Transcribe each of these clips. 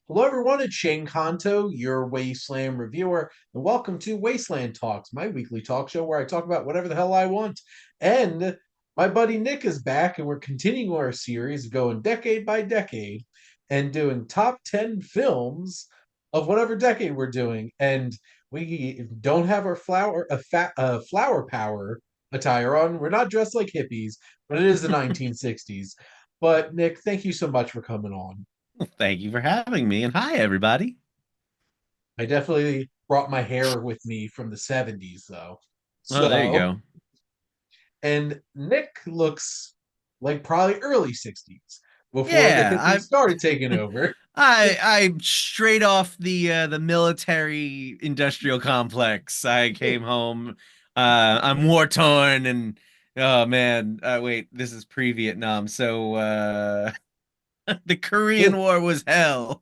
Hello, everyone. It's Shane Kanto, your Wasteland reviewer, and welcome to Wasteland Talks, my weekly talk show where I talk about whatever the hell I want. And my buddy Nick is back, and we're continuing our series going decade by decade and doing top 10 films of whatever decade we're doing. And we don't have our flower power attire on. We're not dressed like hippies, but it is the 1960s. But Nick, thank you so much for coming on. Well, thank you for having me, and hi, everybody. I definitely brought my hair with me from the 70s, though. Oh, there you So, go. and Nick looks like probably early 60s before the Yeah, hippies started taking over. I'm straight off the military industrial complex. I came home. I'm war torn, and oh man, wait, this is pre-Vietnam, so the Korean War was hell.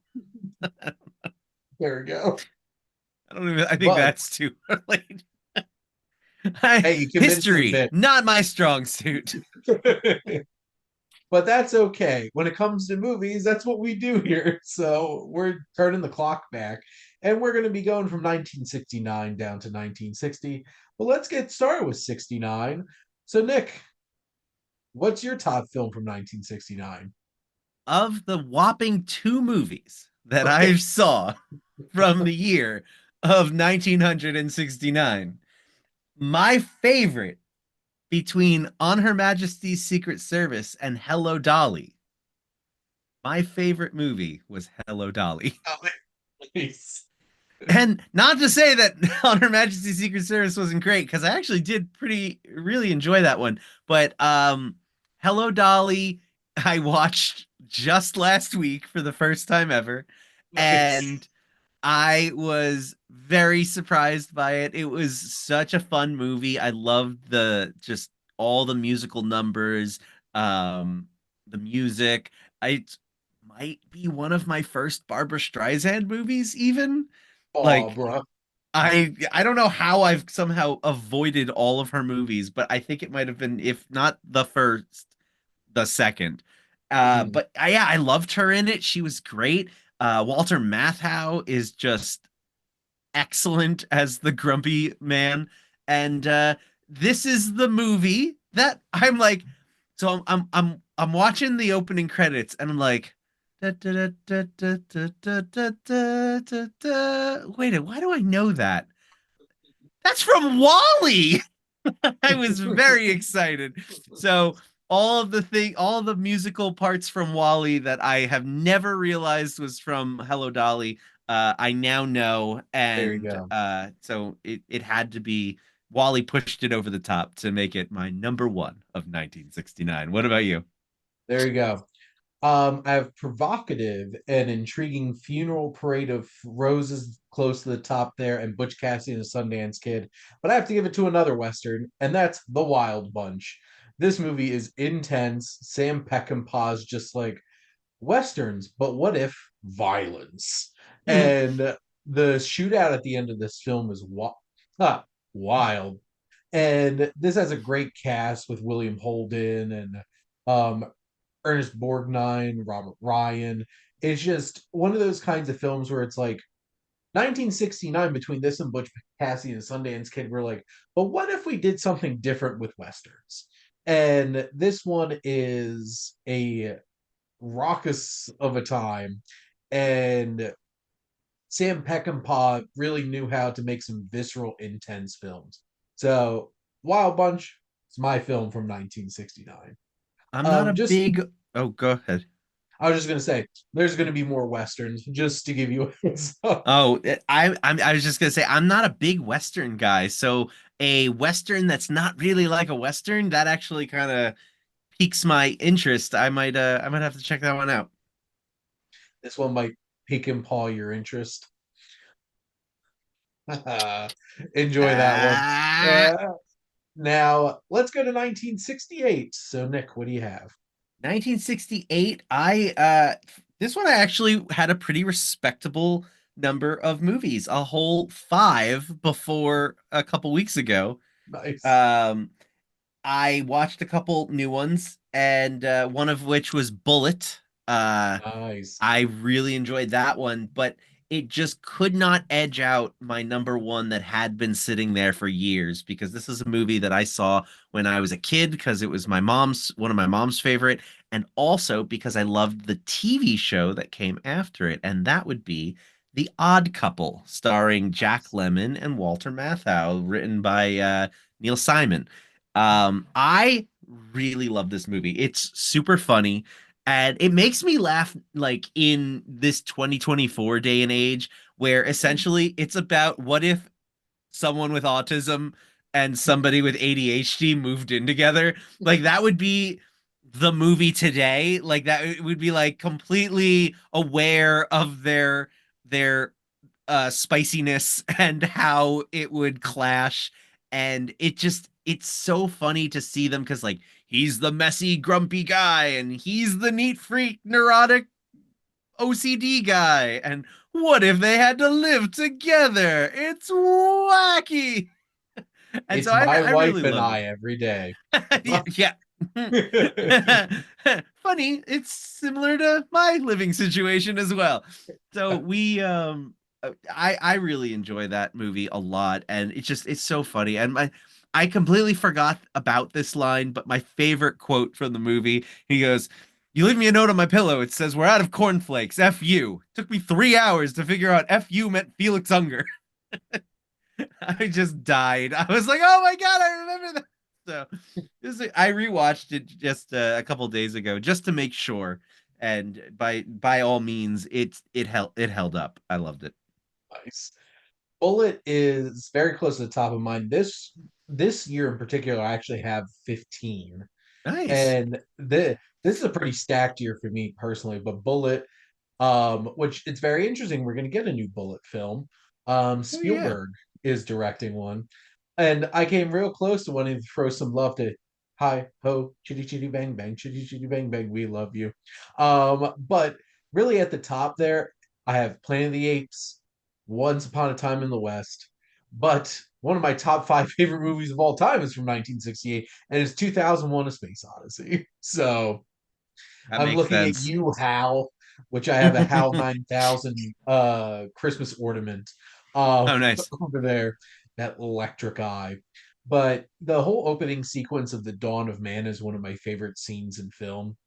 There we go. I don't even. I think But that's too late. hey, you convinced him, History, bit. not my strong suit. But that's okay. When it comes to movies, that's what we do here. So we're turning the clock back, and we're going to be going from 1969 down to 1960. But let's get started with 69. So, Nick, what's your top film from 1969? Of the whopping two movies that I Okay. saw from the year of 1969, my favorite between On Her Majesty's Secret Service and Hello Dolly, my favorite movie was Hello Dolly. Oh, please. And not to say that On Her Majesty's Secret Service wasn't great, because I actually did pretty really enjoy that one. But Hello Dolly, I watched just last week for the first time ever, Nice. and I was very surprised by it. It was such a fun movie. I loved the just all the musical numbers, um, the music. It might be one of my first Barbara Streisand movies, even. Oh, Like bro. I don't know how I've somehow avoided all of her movies, but I think it might have been, if not the first, the second. Mhm. But yeah, I loved her in it. She was great. Walter Matthau is just excellent as the grumpy man, and this is the movie that I'm like. So I'm watching the opening credits, and I'm like. Da, da, da, da, da, da, da, da, da, da. Wait, why do I know that? That's from Wally. I was very excited. So all of the musical parts from Wally that I have never realized was from Hello Dolly, I now know, There you and go. so it had to be. Wally pushed it over the top to make it my number one of 1969. What about you? There you go. I have provocative and intriguing funeral parade of roses close to the top there, and Butch Cassidy and the Sundance Kid. But I have to give it to another Western, and that's The Wild Bunch. This movie is intense. Sam Peckinpah's just like Westerns, but what if violence? And the shootout at the end of this film is wild. And this has a great cast with William Holden and um, Ernest Borgnine, Robert Ryan. It's just one of those kinds of films where it's like 1969 between this and Butch Cassidy and Sundance Kid. We're like, but what if we did something different with westerns? And this one is a raucous of a time, and Sam Peckinpah really knew how to make some visceral, intense films. So, Wild Bunch is my film from 1969. I'm not a Just big. Oh, go ahead. I was just gonna say, there's gonna be more westerns, just to give you a heads up. Oh, I was just gonna say I'm not a big Western guy, so a Western that's not really like a Western that actually kind of piques my interest. I might have to check that one out. This one might pique and paw your interest. Enjoy that one. Ah, Uh, Now let's go to 1968. So, Nick, what do you have? 1968. I this one I actually had a pretty respectable number of movies, a whole five before a couple weeks ago. Nice. Um, I watched a couple new ones, and one of which was Bullet. Uh, Nice. I really enjoyed that one, but it just could not edge out my number one that had been sitting there for years because this is a movie that I saw when I was a kid because it was one of my mom's favorite, and also because I loved the TV show that came after it, and that would be The Odd Couple, starring Jack Lemmon and Walter Matthau, written by Neil Simon. I really love this movie. It's super funny. And it makes me laugh like in this 2024 day and age where essentially it's about what if someone with autism and somebody with ADHD moved in together? Like that would be the movie today. Like that it would be like completely aware of their spiciness and how it would clash. And it's so funny to see them because like he's the messy, grumpy guy, and he's the neat freak, neurotic OCD guy. And what if they had to live together? It's wacky. And so It's my I wife really and loved it. I every day. Yeah. Funny, it's similar to my living situation as well. So I really enjoy that movie a lot and it's so funny and my I completely forgot about this line, but my favorite quote from the movie, he goes, "You leave me a note on my pillow. It says we're out of cornflakes. F you. Took me 3 hours to figure out F you meant Felix Unger." I just died. I was like, "Oh my God, I remember that." So I rewatched it just a couple days ago just to make sure. And by all means, it held up. I loved it. Nice. Bullet is very close to the top of mine. This year in particular, I actually have 15. Nice. And this is a pretty stacked year for me personally, but Bullet, which it's very interesting. We're going to get a new Bullet film. Oh yeah. Spielberg is directing one, and I came real close to wanting to throw some love to Hi Ho Chitty Chitty Bang Bang Chitty Chitty Bang Bang. We love you. But really at the top there, I have Planet of the Apes, Once Upon a Time in the West, but one of my top five favorite movies of all time is from 1968, and it's 2001: A Space Odyssey. So That I'm makes looking at sense. you, Hal, which I have a Hal 9000 Christmas ornament Oh nice. over there, that electric eye. But the whole opening sequence of the Dawn of Man is one of my favorite scenes in film.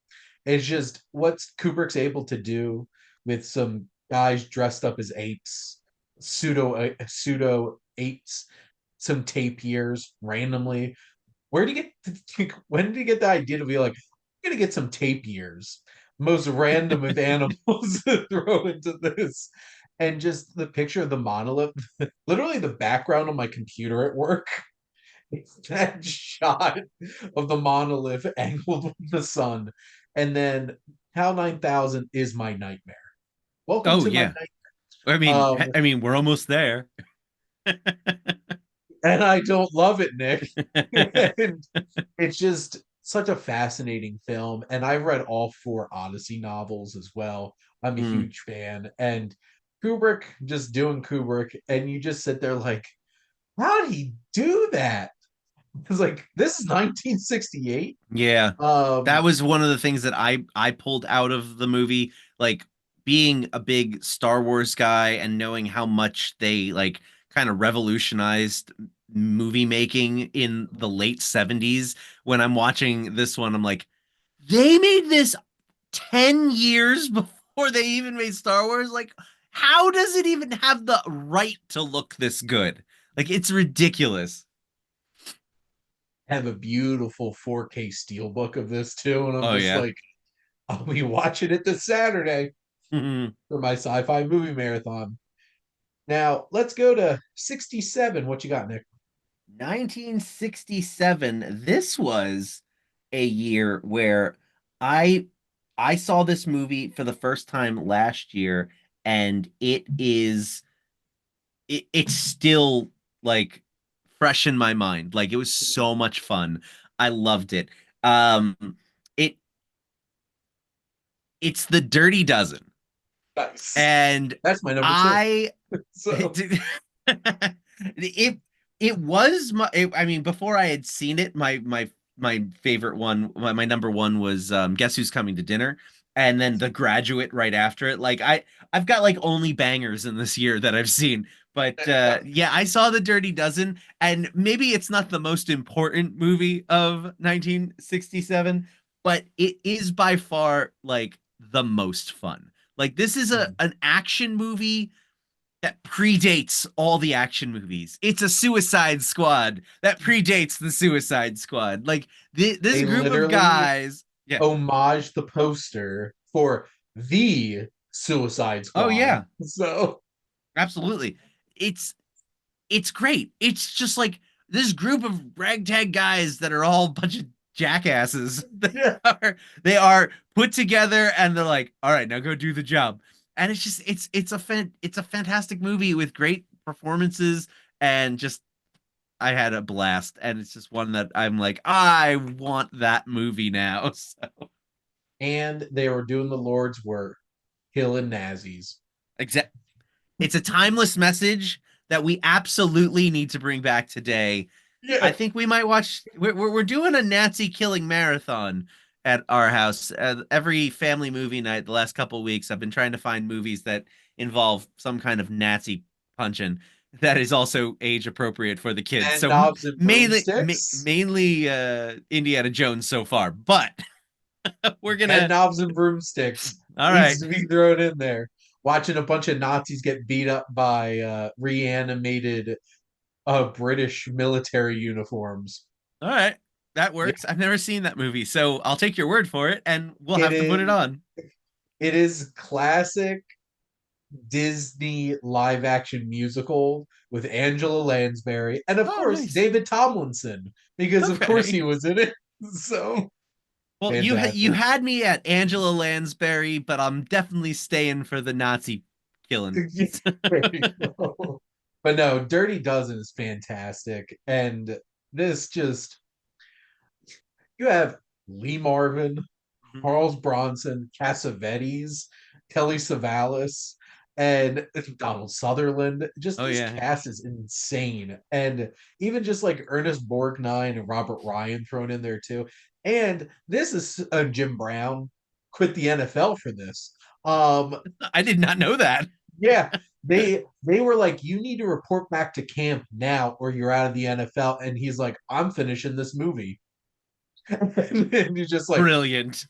It's just what Kubrick's able to do with some guys dressed up as apes, pseudo apes, some tapirs randomly. Where did you get? When did you get the idea to be like, I'm gonna get some tapirs, most random of animals to throw into this, and just the picture of the monolith, literally the background on my computer at work. It's that shot of the monolith angled with the sun, and then HAL 9000 is my nightmare. Welcome Oh to my yeah. night. I mean, we're almost there. And I don't love it, Nick. And it's just such a fascinating film. And I've read all four Odyssey novels as well. I'm a Mm, huge fan. And Kubrick just doing Kubrick, and you just sit there like, how did he do that? It's like this is 1968. yeah. That Um, was one of the things that I pulled out of the movie, like being a big Star Wars guy and knowing how much they like kind of revolutionized movie making in the late 70s. When I'm watching this one, I'm like, they made this 10 years before they even made Star Wars. Like, how does it even have the right to look this good? Like, it's ridiculous. have a beautiful 4K steelbook of this too, and I'm Oh just yeah. like, I'll be watching it this Saturday for my sci-fi movie marathon. Now let's go to 67. What you got, Nick? 1967. This was a year where I I saw this movie for the first time last year and it's still like fresh in my mind. Like it was so much fun. I loved it. Um it it's the Dirty Dozen. Nice. And That's my number two. I So it it was I mean before I had seen it my favorite one my number one was Guess Who's Coming to Dinner and then The Graduate right after it. I've got like only bangers in this year that I've seen. But yeah, I saw The Dirty Dozen, and maybe it's not the most important movie of 1967, but it is by far like the most fun. Like this is a an action movie that predates all the action movies. It's a Suicide Squad that predates the Suicide Squad. Like this They group of literally guys. Yeah. homage the poster for the Suicide Oh Squad. yeah, So absolutely. It's it's great. It's just like this group of ragtag guys that are all a bunch of jackasses. yeah. They are put together and they're like, all right, now go do the job. And it's just it's a fantastic movie with great performances and just I had a blast. And it's just one that I'm like, I want that movie now. So And they were doing the Lord's work, killing Nazis. exact it's a timeless message that we absolutely need to bring back today. I Yeah. think we might watch. We're doing a Nazi killing marathon at our house. Every family movie night, the last couple of weeks, I've been trying to find movies that involve some kind of Nazi punching that is also age appropriate for the kids. And So knobs and broomsticks. mainly Indiana Jones so far, but we're And gonna. knobs and broomsticks All right, needs to be thrown in there. Watching a bunch of Nazis get beat up by reanimated British military uniforms. all right, that Yeah, works. I've never seen that movie, so I'll take your word for it, and we'll it have to put it is. on. It is classic Disney live action musical with Angela Lansbury and of Oh, course nice. David Tomlinson because of course Okay. he was in it. So Well, you fantastic. had me at Angela Lansbury, but I'm definitely staying for the Nazi killing. There you go. But no, Dirty Dozen is fantastic. And this just, you have Lee Marvin, Charles Bronson, Cassavetes, Telly Savalas, and Donald Sutherland. Just Oh this yeah. cast is insane. And even just like Ernest Borgnine and Robert Ryan thrown in there too. And this is Jim Brown quit the NFL for this. Um, I did not know that. yeah, they were like, you need to report back to camp now, or you're out of the NFL. And he's like, I'm finishing this movie. And he's just like, Brilliant.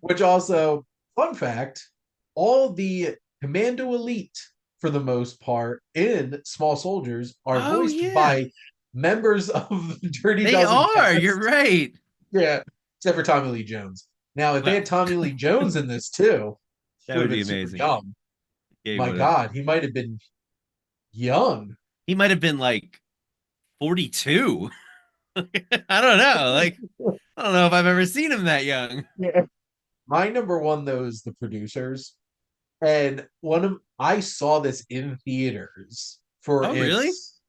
which also, fun fact, all the commando elite, for the most part, in Small Soldiers are Oh voiced yeah. by members of the Dirty They Dozen are. You're cast. right. Yeah, except for Tommy Lee Jones. Now, if they Well, had Tommy Lee Jones in this too, that he would would have be been super amazing. young. Yeah, he My would have. God, he might have been young. He might have been like 42. I don't know. Like, I don't know if I've ever seen him that young. Yeah. My number one, though, is the producers. And one of I saw this in theaters for Oh, really? its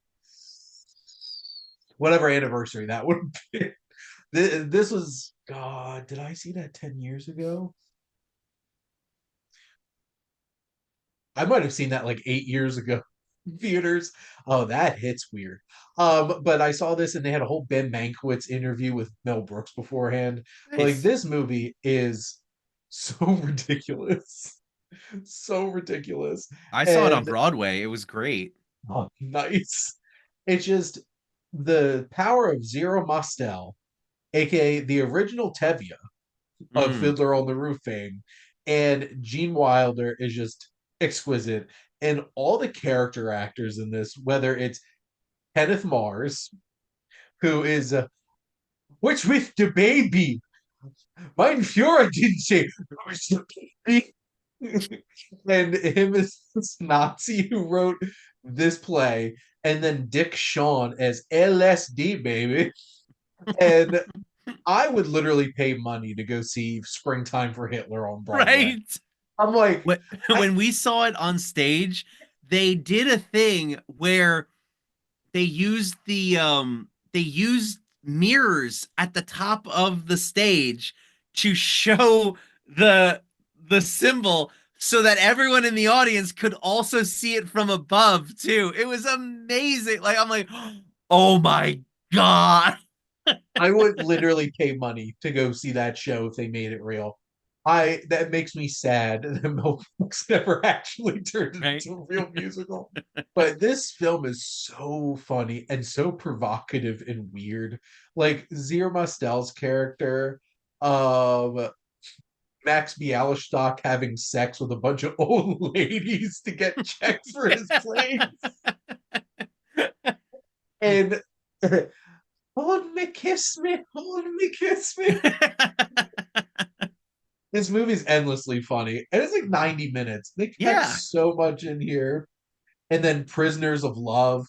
whatever anniversary that would be. This was God. Did I see that 10 years ago? I might have seen that like 8 years ago in theaters. Oh, that hits weird. But I saw this and they had a whole Ben Mankiewicz interview with Mel Brooks beforehand. But like Nice. this movie is so ridiculous. So ridiculous. I saw it on And Broadway. It was great. oh, nice. It's just the power of Zero Mostel, aka the original Tevye of Mm. Fiddler on the Roof fame, and Gene Wilder is just exquisite. And all the character actors in this, whether it's Kenneth Mars, who is what's with the baby? Mein Führer didn't say what's the baby. And him as this Nazi who wrote this play, and then Dick Shawn as LSD baby. And I would literally pay money to go see Springtime for Hitler on Broadway. Right. I'm like, When I when we saw it on stage, they did a thing where they used mirrors at the top of the stage to show the the symbol so that everyone in the audience could also see it from above too. It was amazing. Like I'm like, "Oh my God." I would literally pay money to go see that show if they made it real. I that makes me sad that Mel Brooks never actually turned it Right? into a real musical. But this film is so funny and so provocative and weird. Like Zero Mostel's character, um, Max Bialystock having sex with a bunch of old ladies to get checks for his planes, and hold me, kiss me, hold me, kiss me. This movie's endlessly funny, and it's like 90 minutes. They packed Yeah, so much in here. And then Prisoners of Love,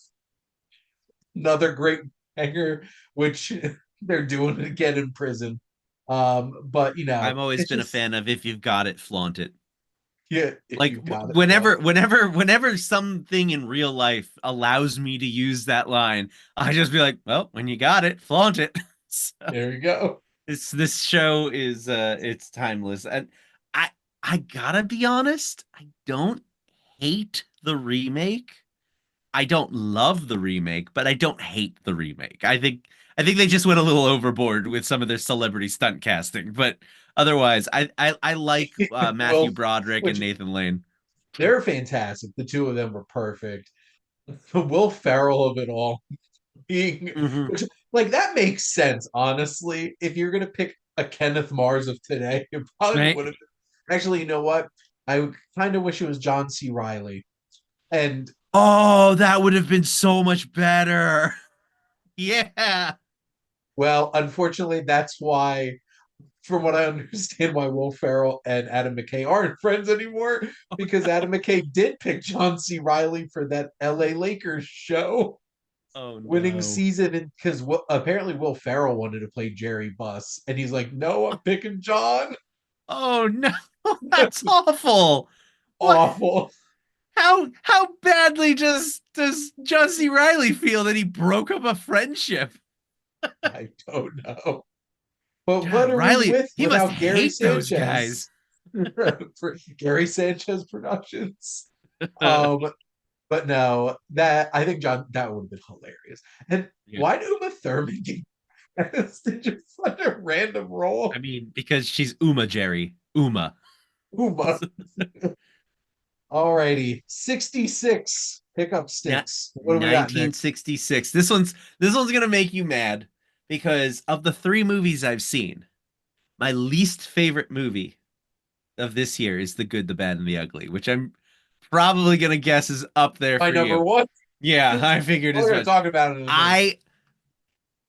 another great banger, which they're doing it again in prison. But I've always it's been a just, fan of if you've got it, flaunt it. yeah, if Like you've got it, whenever flaunt it. whenever something in real life allows me to use that line, I just be like, well, when you got it, flaunt it. So There you go. this show is it's timeless. And I I gotta be honest, I don't hate the remake. I don't love the remake, but I don't hate the remake. I think they just went a little overboard with some of their celebrity stunt casting, but otherwise, I like Matthew Well, Broderick and which Nathan Lane. they're fantastic. The two of them were perfect. The Will Ferrell of it all being, Hmm. which, like, that makes sense, honestly. If you're gonna pick a Kenneth Mars of today, it probably Right? would have been. Actually, you know what? I kind of wish it was John C. Riley. And Oh, that would have been so much better. Yeah. well, unfortunately, that's why, from what I understand, why Will Ferrell and Adam McKay aren't friends anymore, because Adam McKay did pick John C. Riley for that LA Lakers show Oh winning no. season, because apparently Will Ferrell wanted to play Jerry Buss, and he's like, "No, I'm picking John." Oh no. That's awful. What? Awful. How badly does John C. Riley feel that he broke up a friendship? I don't know. But what God, are we Riley, with he must without Gary hate those guys. Sanchez? For Gary Sanchez Productions. Um, but no, that I think John that would have been hilarious. And Yeah. why did Uma Thurman get cast in just such a random I role? mean, because she's Uma, Jerry. Uma. Uma. Alrighty, 66 pickup Not sticks. What do we got next? 1966. This one's gonna make you mad because of the three movies I've seen, my least favorite movie of this year is The Good, the Bad, and the Ugly, which I'm probably gonna guess is up there My for number you. one. Yeah, We're I figured as gonna much. talk about it in a minute. I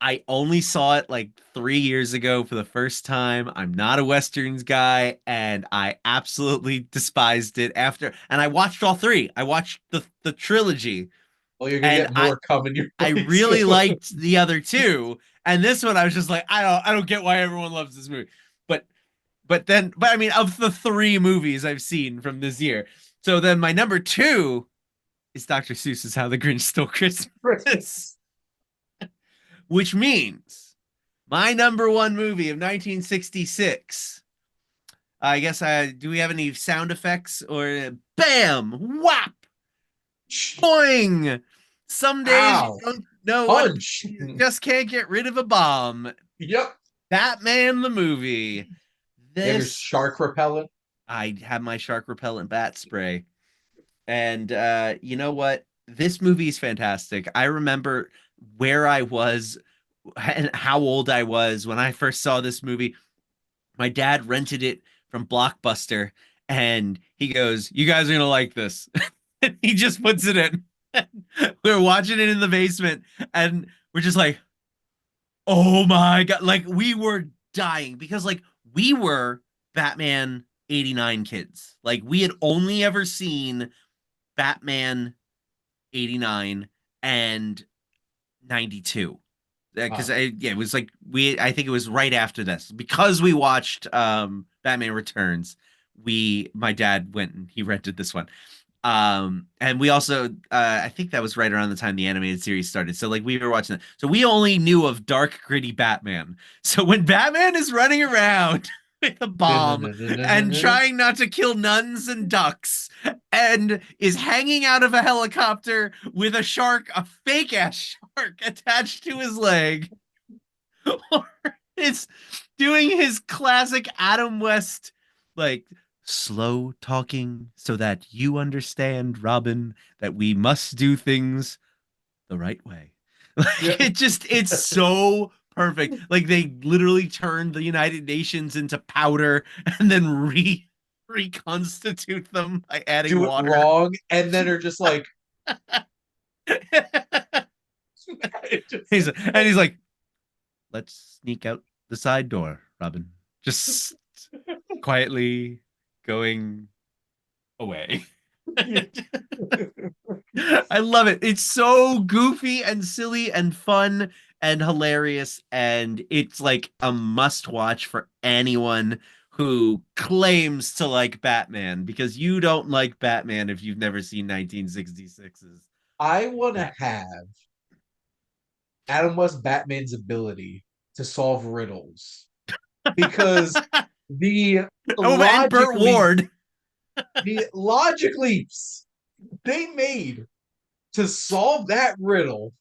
I only saw it like 3 years ago for the first time. I'm not a Westerns guy, and I absolutely despised it after. And I watched all three. I watched the trilogy, Well, you're gonna and get I more coming your I way really soon. liked the other two. And this one, I was just like, I don't get why everyone loves this movie. But but I mean, of the three movies I've seen from this year, so then my number two is Dr. Seuss's How the Grinch Stole Christmas, Christmas. which means my number one movie of 1966. I guess do we have any sound effects or bam, whap, boing? Some days you Ow. don't know what to do. Punch. You just can't get rid of a bomb. Yep. Batman the movie. You have your This shark repellent. I have my shark repellent bat spray. And you know what? This movie is fantastic. I remember where I was and how old I was when I first saw this movie. My dad rented it from Blockbuster, and he goes, "You guys are gonna like this." And he just puts it in. We're watching it in the basement, and we're just like, "Oh my God!" Like we were dying because like we were Batman '89 kids. Like we had only ever seen Batman '89 and '92 because Wow. yeah, it was like I think it was right after this because we watched Batman Returns. My dad went and he rented this one. And we also I think that was right around the time the animated series started. So like we were watching that. So we only knew of dark gritty Batman. So when Batman is running around with a bomb and trying not to kill nuns and ducks and is hanging out of a helicopter with a shark, a fake ass shark attached to his leg, or is doing his classic Adam West. like slow talking so that you understand, Robin, that we must do things the right way. Yeah. Like it's so perfect. Like they literally turned the United Nations into powder and then reconstitute them by adding Do it water. wrong and then are just like it just, He's like, let's sneak out the side door, Robin. Just quietly going away. yeah. I love it. It's so goofy and silly and fun and hilarious. And it's like a must watch for anyone who claims to like Batman because you don't like Batman if you've never seen 1966's I want to Batman. have Adam West Batman's ability to solve riddles because the Oh, and logic Burt leap, Ward. the logic leaps they made to solve that riddle,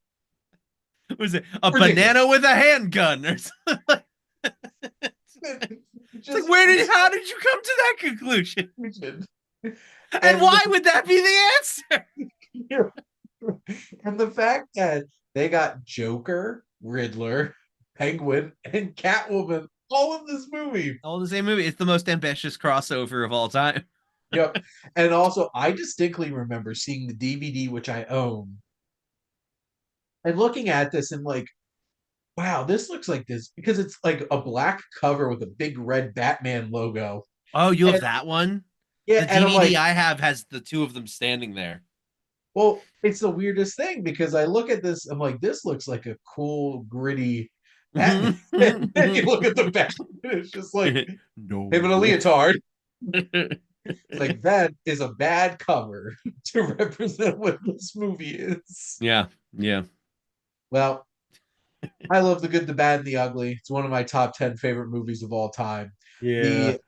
Was it a banana ridiculous. with a handgun or something? It's like, Just how did you come to that conclusion? stupid. And And why would that be the answer? and the fact that they got Joker, Riddler, Penguin, and Catwoman all in this movie. All the same movie. It's the most ambitious crossover of all time. Yep. And also, I distinctly remember seeing the DVD, which I own, and looking at this and like, wow, this looks like this because it's like a black cover with a big red Batman logo. Oh, you have And that one? yeah, The and I'm DVD like, I have has the two of them standing there. well, it's the weirdest thing because I look at this, I'm like, this looks like a cool, gritty Batman. And then you look at the back, it's just like him in a No. leotard. It's like that is a bad cover to represent what this movie is. Yeah, yeah, Well, I love the good, the bad, and the ugly. It's one of my top 10 favorite movies of all time. yeah. The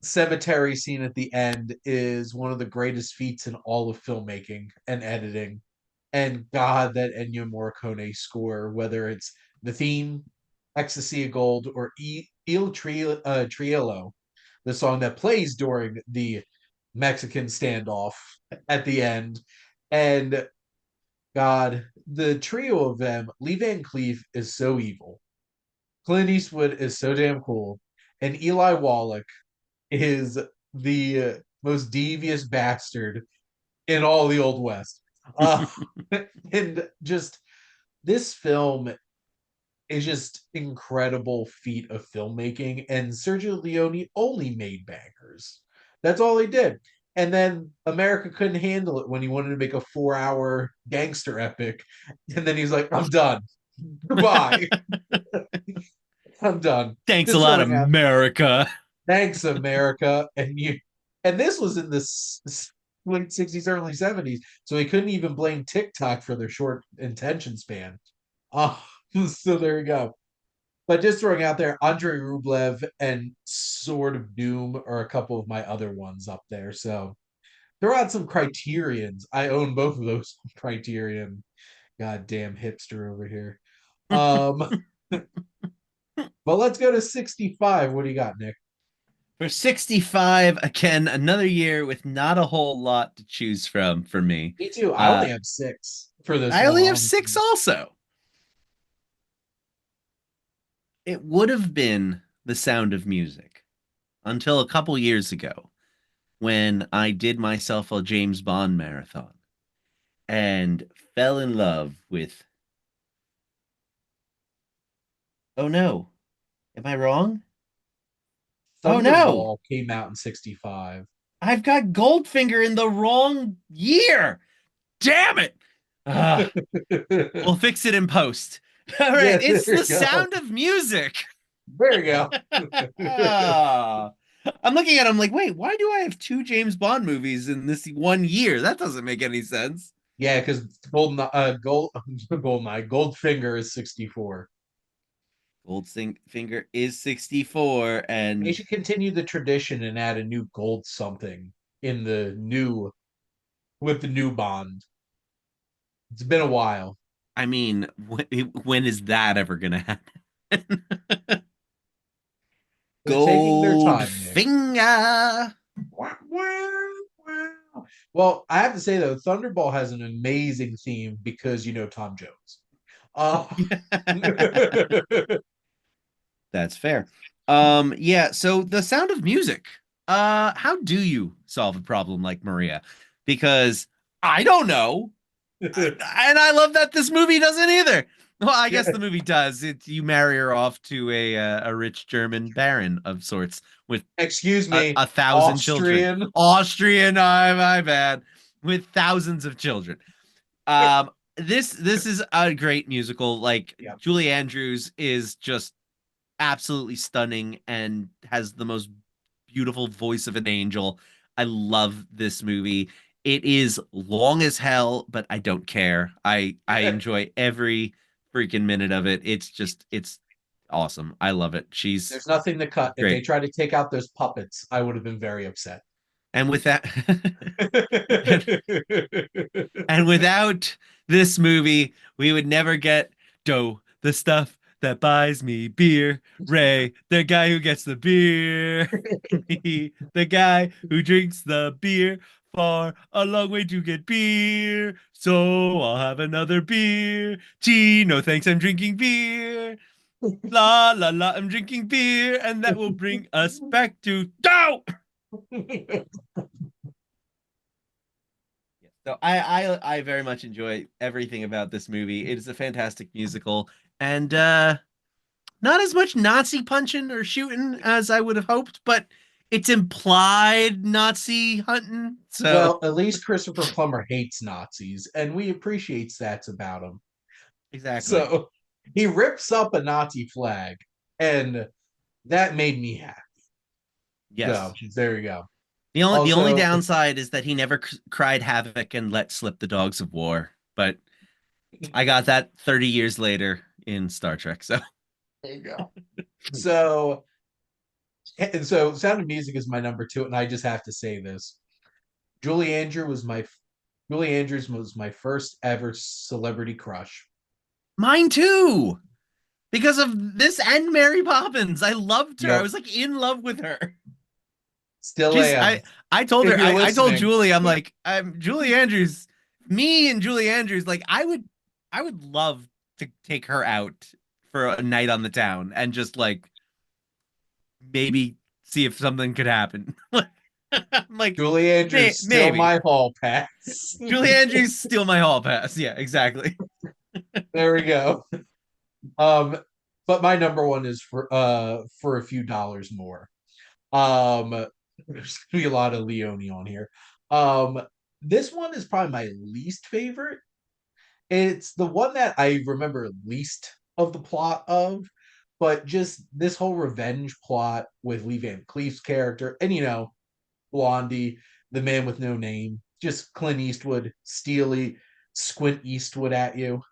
cemetery scene at the end is one of the greatest feats in all of filmmaking and editing. And God, that Ennio Morricone score, whether it's the theme, Ecstasy of Gold, or Triello, the song that plays during the Mexican standoff at the end. And God, the trio of them, Lee Van Cleef is so evil. Clint Eastwood is so damn cool. And Eli Wallach is the most devious bastard in all the Old West. Uh, and just this film is just incredible feat of filmmaking. And Sergio Leone only made bangers. That's all he did. And then America couldn't handle it when he wanted to make a 4 hour gangster epic. And then he's like, I'm done. Goodbye. I'm done. Thanks a Just lot, throwing out America. thanks, America. And this was in the late 60s, early 70s. So he couldn't even blame TikTok for their short attention span. Oh, so there you go. But just throwing out there, Andrei Rublev and Sword of Doom are a couple of my other ones up there. So throw out some criterions. I own both of those criterion. Goddamn hipster over here. Um, but let's go to 65. What do you got, Nick? For 65, again, another year with not a whole lot to choose from for me. Me too. I Uh, only have six for this I one, only have six honestly. also. It would have been The Sound of Music until a couple years ago when I did myself a James Bond marathon and fell in love with. Oh no, am I wrong? Oh no, Thunderball came out in 65. I've got Goldfinger in the wrong year. Damn it. Ah, we'll fix it in post. All right, Yeah, it's there The you go. Sound of Music. There you go. Ah. I'm looking at it, I'm like, wait, why do I have two James Bond movies in this one year? That doesn't make any sense. Yeah, because Goldfinger is 64. Goldfinger is 64, They and should continue the tradition and add a new gold something in the new with the new Bond. It's been a while. I mean, when is that ever gonna happen? They're taking their time, Nick. Goldfinger. Wow, wow, wow. Well, I have to say though, Thunderball has an amazing theme because you know Tom Jones. Uh, That's fair. Yeah, so The Sound of Music. How do you solve a problem like Maria? Because I don't know. And I love that this movie doesn't either. Well, I guess the movie does. You marry her off to a rich German baron of sorts with Excuse a, me, 1,000 children. Austrian. Austrian, my bad, with thousands of children. This is a great musical. Like Yeah, Julie Andrews is just absolutely stunning and has the most beautiful voice of an angel. I love this movie. It is long as hell, but I don't care. I enjoy every freaking minute of it. It's awesome. I love it. She's there's nothing to cut. If they great. tried to take out those puppets, I would have been very upset. And with that and, and without this movie, we would never get Doe, the stuff that buys me beer. Ray, the guy who gets the beer. Me, the guy who drinks the beer. Far a long way to get beer. So I'll have another beer. Gee, no thanks, I'm drinking beer. La la la, I'm drinking beer, and that will bring us back to Doe. So I very much enjoy everything about this movie. It is a fantastic musical, and not as much Nazi punching or shooting as I would have hoped, but it's implied Nazi hunting. So Well, at least Christopher Plummer hates Nazis, and we appreciate that about him. exactly. So he rips up a Nazi flag, and that made me happy. So Yes. there you go. The only Also, downside is that he never cried havoc and let slip the dogs of war. But I got that 30 years later in Star Trek. So there you go. So and so Sound of Music is my number two, and I just have to say this. Julie Andrews was my Julie Andrews was my first ever celebrity crush. mine too. Because of this and Mary Poppins. I loved her. I Yep. was like in love with her. Still She's am. I told If her you're I told listening. Julie I'm like I'm Julie Andrews, me and Julie Andrews, like I would love to take her out for a night on the town and just like maybe see if something could happen. I'm like Julie Andrews, still maybe my hall pass. Julie Andrews steal my hall pass. Yeah, exactly. There we go. Um, but my number one is for a few dollars more. Um, there's gonna be a lot of Leone on here. Um, this one is probably my least favorite. It's the one that I remember least of the plot of, but just this whole revenge plot with Lee Van Cleef's character, and Blondie, the man with no name, just Clint Eastwood, steely, squint Eastwood at you,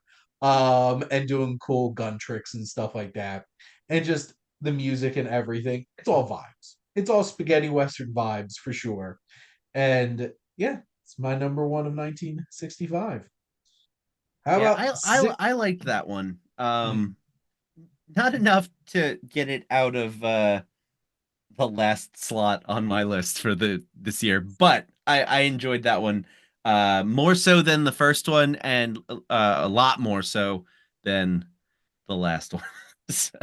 and doing cool gun tricks and stuff like that, and just the music and everything. It's all vibes. It's all spaghetti western vibes for sure. And yeah, it's my number one of 1965. How Yeah, about six? I liked that one. Hmm. Not enough to get it out of the last slot on my list for the this year, but I enjoyed that one more so than the first one, and a lot more so than the last one. So,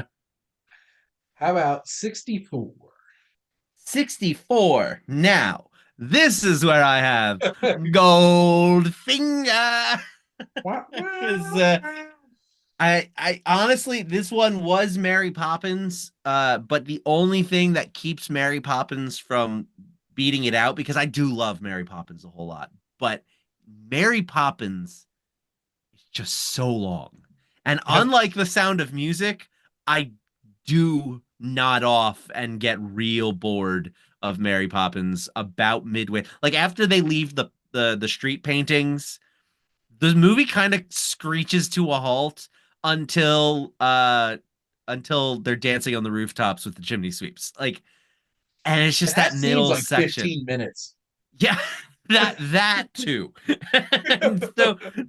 How about 64? 64. Now, this is where I have Goldfinger. Wow, Because wow, wow. I honestly, this one was Mary Poppins, but the only thing that keeps Mary Poppins from beating it out, because I do love Mary Poppins a whole lot, but Mary Poppins is just so long. And Yep. unlike The Sound of Music, I do nod off and get real bored of Mary Poppins about midway. Like after they leave the street paintings, the movie kind of screeches to a halt until they're dancing on the rooftops with the chimney sweeps. Like, and it's And just that that seems middle like section. 15 minutes. Yeah, that too. And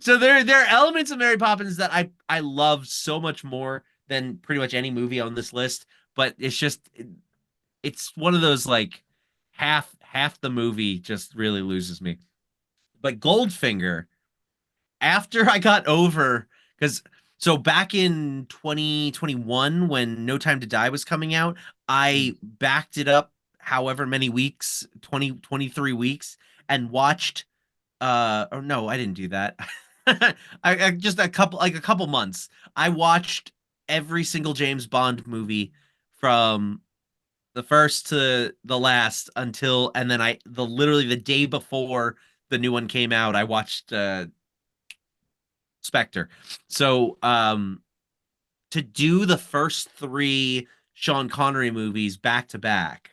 so there are elements of Mary Poppins that I love so much more than pretty much any movie on this list, but it's just it's one of those like half the movie just really loses me. But Goldfinger, after I got over, because so back in 2021 when No Time to Die was coming out, I backed it up however many weeks, 23 weeks, and watched or no, I didn't do that. I just a couple months. I watched every single James Bond movie from the first to the last until, and then I the literally the day before the new one came out, I watched Spectre. So to do the first three Sean Connery movies back to back,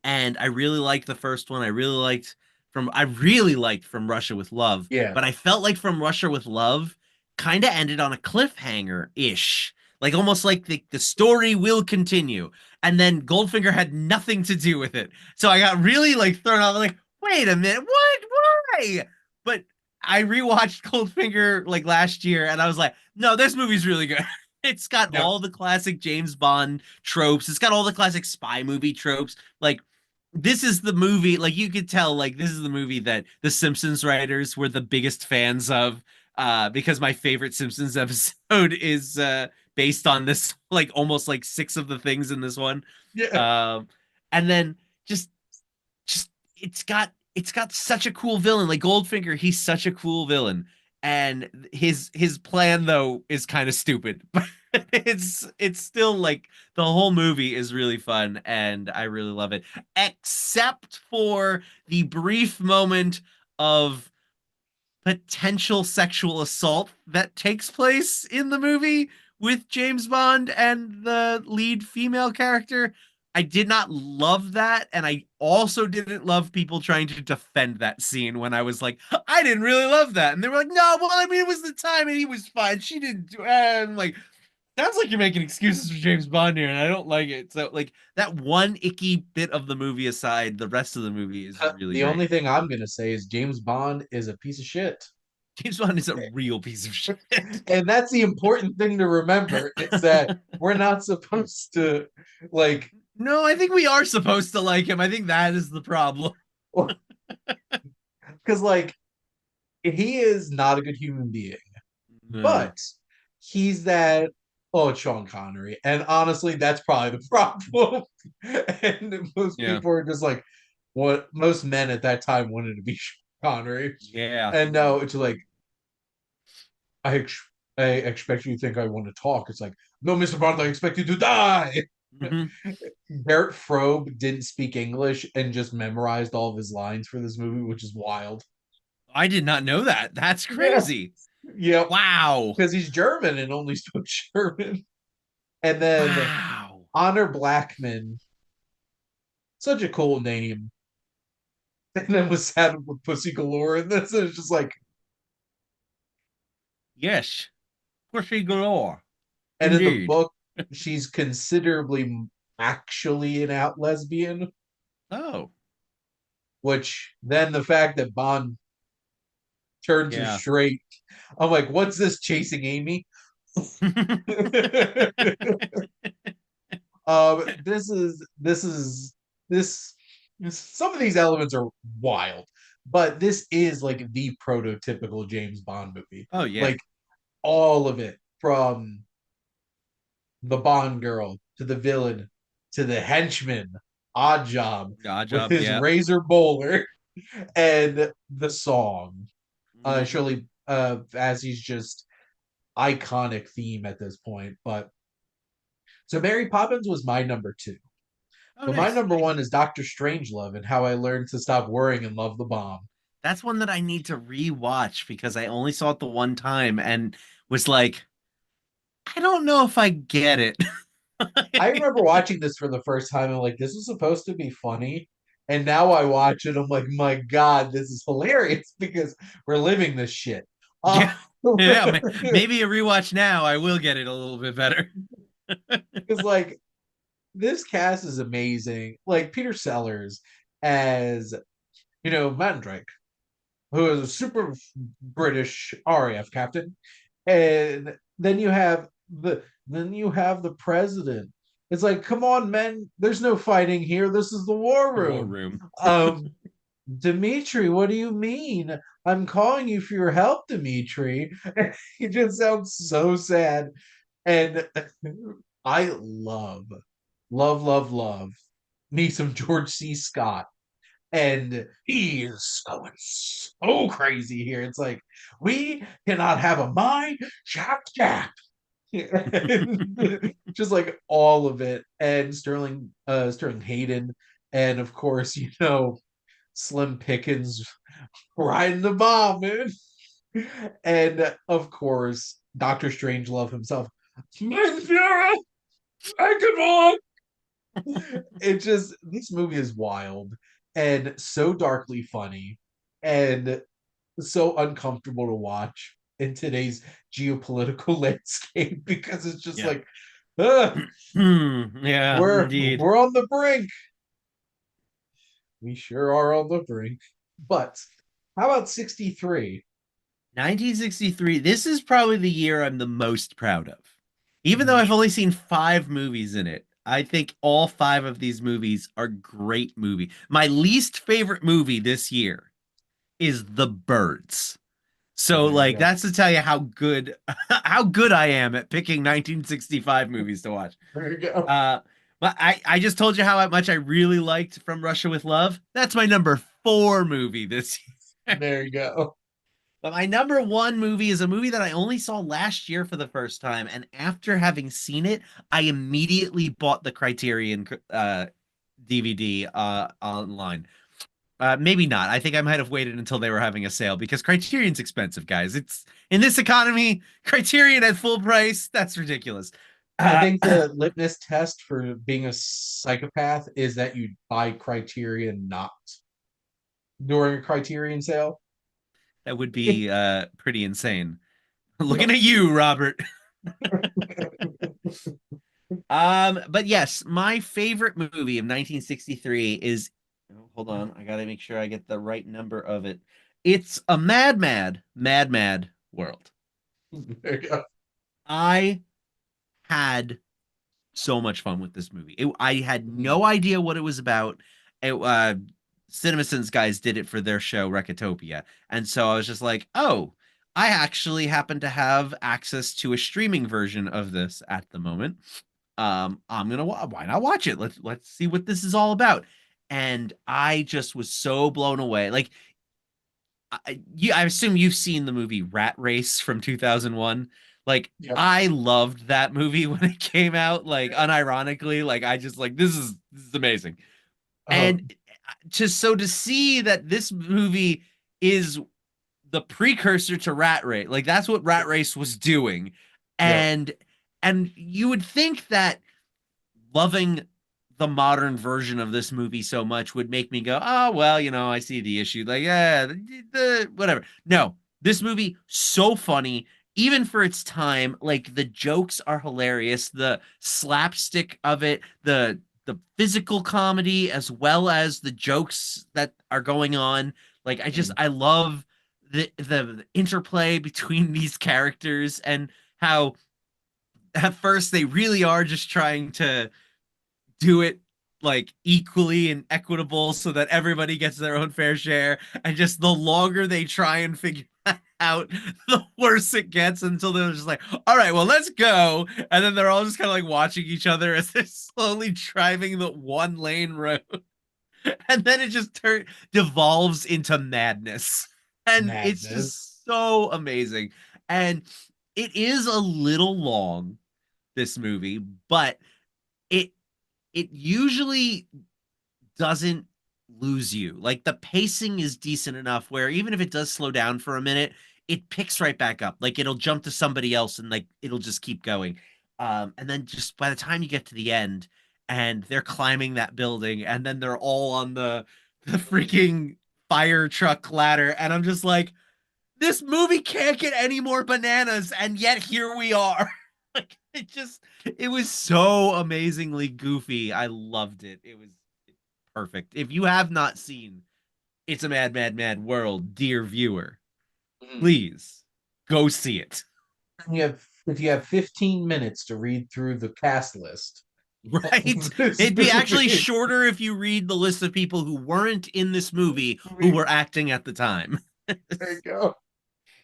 and I really liked the first one. I really liked From Russia with Love, Yeah. but I felt like From Russia with Love kind of ended on a cliffhanger ish. Like almost like the story will continue. And then Goldfinger had nothing to do with it. So I got really like thrown off like, wait a minute, what? Why? But I rewatched Goldfinger like last year and I was like, no, this movie's really good. It's got Now, all the classic James Bond tropes. It's got all the classic spy movie tropes. Like this is the movie, like you could tell, like this is the movie that the Simpsons writers were the biggest fans of, because my favorite Simpsons episode is based on this, like almost like six of the things in this one. yeah. Um, and then just just it's got such a cool villain. Like Goldfinger, he's such a cool villain. And his plan though is kind of stupid. But it's still like the whole movie is really fun and I really love it. Except for the brief moment of potential sexual assault that takes place in the movie with James Bond and the lead female character. I did not love that. And I also didn't love people trying to defend that scene when I was like, I didn't really love that. And they were like, no, well, I mean, it was the time and he was fine. She didn't do it. And I'm like, sounds like you're making excuses for James Bond here, and I don't like it. So, like, that one icky bit of the movie aside, the rest of the movie is really The great. only thing I'm gonna say is James Bond is a piece of shit. James Bond is a real piece of shit. And that's the important thing to remember is that we're not supposed to like No, I think we are supposed to like him. I think that is the problem. because like he is not a good human being, No. but he's that oh it's Sean Connery. And honestly, that's probably the problem. And most Yeah. people are just like what most men at that time wanted to be Sean Connery. Yeah. And now it's like I ex- I expect you to think I want to talk. It's like, no, Mr. Bond, I expect you to die. Hmm. Barrett Frobe didn't speak English and just memorized all of his lines for this movie, which is wild. I did not know that. That's Yeah. crazy. Yep. Wow. Because he's German and only spoke German. And then Wow. Honor Blackman, such a cool name. And then was saddled with Pussy Galore. And this is just like, Yes. Pussy galore. and in the Indeed. book, she's considerably actually an out lesbian, Oh. which then the fact that Bond turned to Yeah. straight, I'm like, what's this chasing Amy? This some of these elements are wild, but this is like the prototypical James Bond movie. Oh yeah. Like all of it from the Bond girl to the villain to the henchman, odd job Odd with job. his Yeah. razor bowler and the song. Mhm. Surely as he's just iconic theme at this point. But so Mary Poppins was my number two. Oh, But my nice. number one is Doctor Strangelove and how I learned to stop worrying and love the bomb. That's one that I need to rewatch because I only saw it the one time and was like, I don't know if I get it. I remember watching this for the first time and like this was supposed to be funny. And now I watch it, I'm like, my God, this is hilarious because we're living this shit. Yeah. Yeah, Because maybe a rewatch now, I will get it a little bit better. like this cast is amazing. Like Peter Sellers as Mandrake, who is a super British RAF captain, and then you have the president. It's like, come on, men, there's no fighting here. This is the war The war room. room. Um, Dimitri, what do you mean? I'm calling you for your help, Dimitri. He just sounds so sad. And I love me some George C. Scott. And he is going so crazy here. It's like, we cannot have a mind, chop chop. And just like all of it. And Sterling Hayden. And of course, Slim Pickens riding the bomb, man. And of course, Doctor Strangelove himself. My Sarah, come on. It just this movie is wild and so darkly funny and so uncomfortable to watch in today's geopolitical landscape because it's just Yeah. like uh, Yeah, indeed. we're on the brink. We sure are on the brink. But how about 63? 1963. This is probably the year I'm the most proud of. Even though Me I've only seen 5 movies in it, I think all 5 of these movies are great movie. My least favorite movie this year is The Birds. So There you like go. that's to tell you how good how good I am at picking 1965 movies to watch. There you go. Uh but I just told you how much I really liked From Russia with Love. That's my number 4 movie this year. There you go. But my number 1 movie is a movie that I only saw last year for the first time, and after having seen it, I immediately bought the Criterion DVD online. Maybe not. I think I might have waited until they were having a sale because Criterion's expensive, guys. It's in this economy, Criterion at full price. That's ridiculous. I Uh, think the litmus test for being a psychopath is that you buy Criterion not during a Criterion sale. that would be pretty insane. Looking at you, Robert. But yes, my favorite movie of 1963 is. Oh, hold on, I gotta make sure I get the right number of it. It's a mad world. There you go. I had so much fun with this movie. I had Mhm. no idea what it was about. CinemaSins guys did it for their show Recotopia, and so I was just like, oh, I actually happen to have access to a streaming version of this at the moment. I'm gonna why not watch it? Let's see what this is all about. And I just was so blown away. Like I assume you've seen the movie Rat Race from 2001. Like Yep. I loved that movie when it came out. Like unironically, like I just like this is amazing. Oh, And to see that this movie is the precursor to Rat Race, like that's what Rat Race was doing, yep. and you would think that loving the modern version of this movie so much would make me go, oh well, I see the issue. Like, yeah, the whatever. No, this movie so funny, even for its time. Like the jokes are hilarious, the slapstick of it, the physical comedy, as well as the jokes that are going on. Like, Mm. I love the interplay between these characters and how at first they really are just trying to do it like equally and equitable so that everybody gets their own fair share. And just the longer they try and figure that out, the worse it gets until they're just like, all right, well, let's go. And then they're all just kind of like watching each other as they're slowly driving the 1 lane road. And then it just devolves into madness. And it's Madness. just so amazing. And it is a little long, this movie, but it it usually doesn't lose you. Like the pacing is decent enough where even if it does slow down for a minute, it picks right back up. Like it'll jump to somebody else and like it'll just keep going. And then just by the time you get to the end and they're climbing that building and then they're all on the freaking fire truck ladder and I'm just like this movie can't get any more bananas and yet here we are. Like it was so amazingly goofy. I loved it. It was perfect. If you have not seen It's a Mad World, dear viewer, Mm. please go see it. You have if you have 15 minutes to read through the cast list, Right? This It'd be actually movie. shorter if you read the list of people who weren't in this movie who were acting at the time. There you go.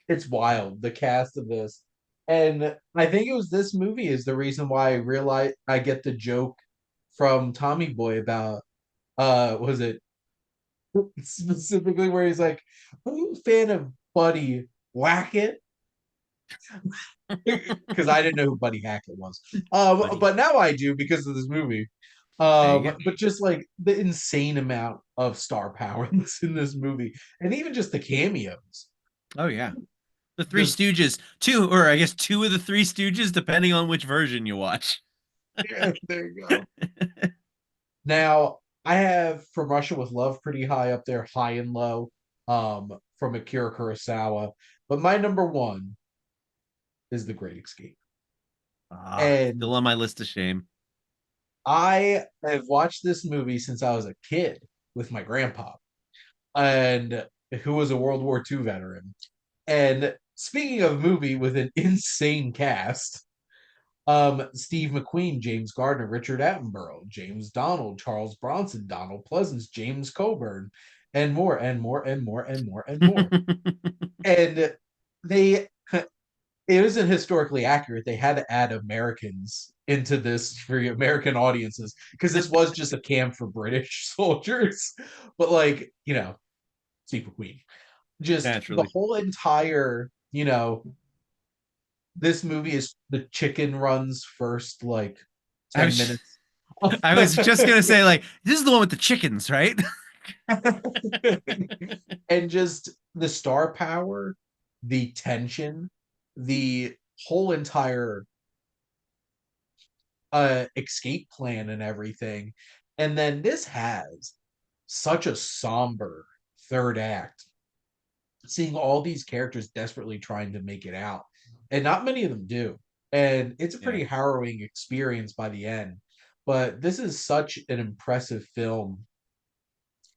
It's wild, the cast of this. And I think it was this movie is the reason why I realized I get the joke from Tommy Boy about was it specifically where he's like, are you a fan of Buddy Wackett? Because I didn't know who Buddy Hackett was. Buddy. But now I do because of this movie. There you go. But just like the insane amount of star power in this movie, and even just the cameos. Oh yeah. The Three Just Stooges, two, or I guess two of the Three Stooges, depending on which version you watch. yeah, there you go. Now I have From Russia with Love pretty high up there, high and low, from Akira Kurosawa. But my number one is The Great Escape. Ah, still And on my list of shame. I have watched this movie since I was a kid with my grandpa, and who was a World War II veteran. And speaking of a movie with an insane cast, Steve McQueen, James Gardner, Richard Attenborough, James Donald, Charles Bronson, Donald Pleasance, James Coburn, and more and more and more and more and more. And they it isn't historically accurate. They had to add Americans into this for American audiences because this was just a camp for British soldiers. But like, Steve McQueen. Just the Naturally. whole entire, this movie is the chicken runs first like I 10 was minutes. Of I was just gonna say, like, this is the one with the chickens, right? and just the star power, the tension, the whole entire escape plan and everything. And then this has such a somber third act, seeing all these characters desperately trying to make it out, and not many of them do. And it's a Yeah. pretty harrowing experience by the end. But this is such an impressive film,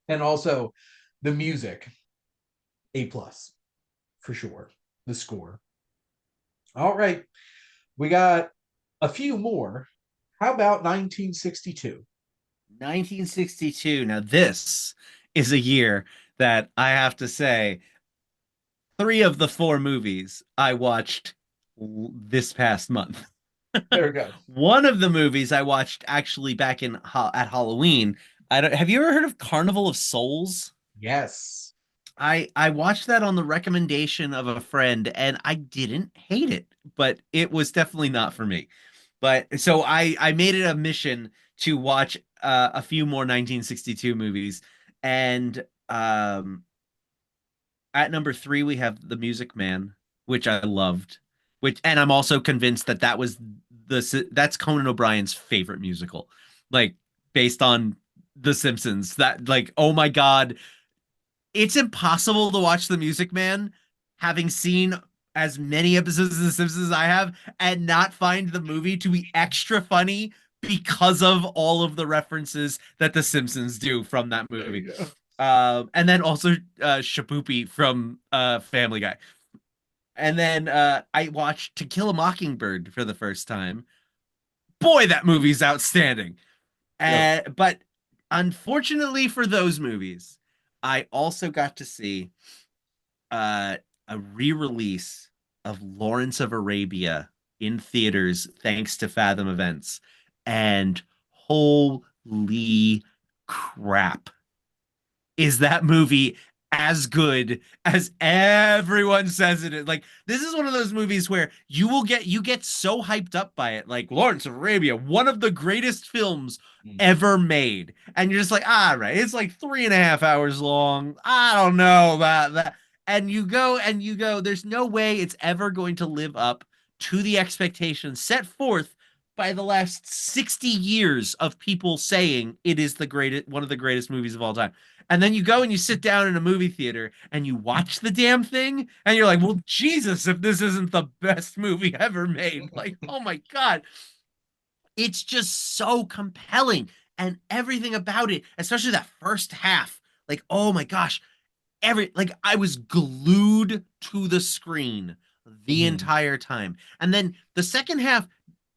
and also the music, A plus for sure. The score. All right, we got a few more. How about 1962? 1962. Now, this is a year that I have to say, three of the four movies I watched this past month. There we go. One of the movies I watched actually back at Halloween. I don't, have you ever heard of Carnival of Souls? Yes. I watched that on the recommendation of a friend and I didn't hate it, but it was definitely not for me. But so I made it a mission to watch a few more 1962 movies, and at number three we have The Music Man, which I loved, which and I'm also convinced that that's Conan O'Brien's favorite musical, like based on The Simpsons. That like oh my god, it's impossible to watch The Music Man, having seen as many episodes of The Simpsons as I have, and not find the movie to be extra funny because of all of the references that The Simpsons do from that There movie. you go. And then also Shapoopy from Family Guy. And then I watched To Kill a Mockingbird for the first time. Boy, that movie's outstanding. Yep. But unfortunately for those movies, I also got to see uh, a re-release of Lawrence of Arabia in theaters thanks to Fathom Events. And holy crap, is that movie as good as everyone says it is? Like this is one of those movies where you get so hyped up by it, like Lawrence of Arabia, one of the greatest films Mm. ever made, and you're just like, all right, it's like 3.5 hours long. I don't know about that. And you go, there's no way it's ever going to live up to the expectations set forth by the last 60 years of people saying it is the greatest, one of the greatest movies of all time. And then you go and you sit down in a movie theater and you watch the damn thing and you're like, well, Jesus, if this isn't the best movie ever made. Like, oh my God. It's just so compelling. And everything about it, especially that first half, like, oh my gosh, like I was glued to the screen the Mhm. entire time. And then the second half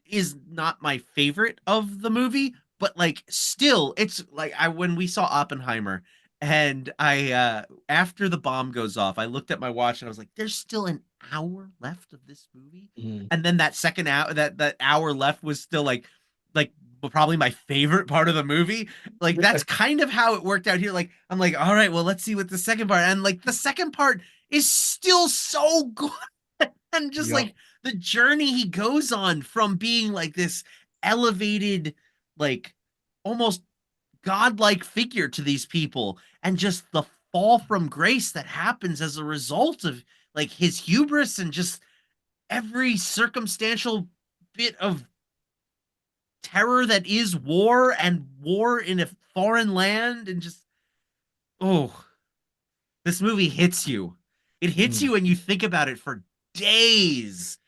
is not my favorite of the movie, but like still it's like I when we saw Oppenheimer and I after the bomb goes off, I looked at my watch and I was like, there's still an hour left of this movie. Mm. And then that second hour that hour left was still like probably my favorite part of the movie. Like that's kind of how it worked out here. Like I'm like, all right, well, let's see what the second part. And like the second part is still so good. And just Yep. like the journey he goes on from being like this elevated, like almost godlike figure to these people, and just the fall from grace that happens as a result of like his hubris and just every circumstantial bit of terror that is war and war in a foreign land. And just, oh, this movie hits you. It hits Mm. you and you think about it for days.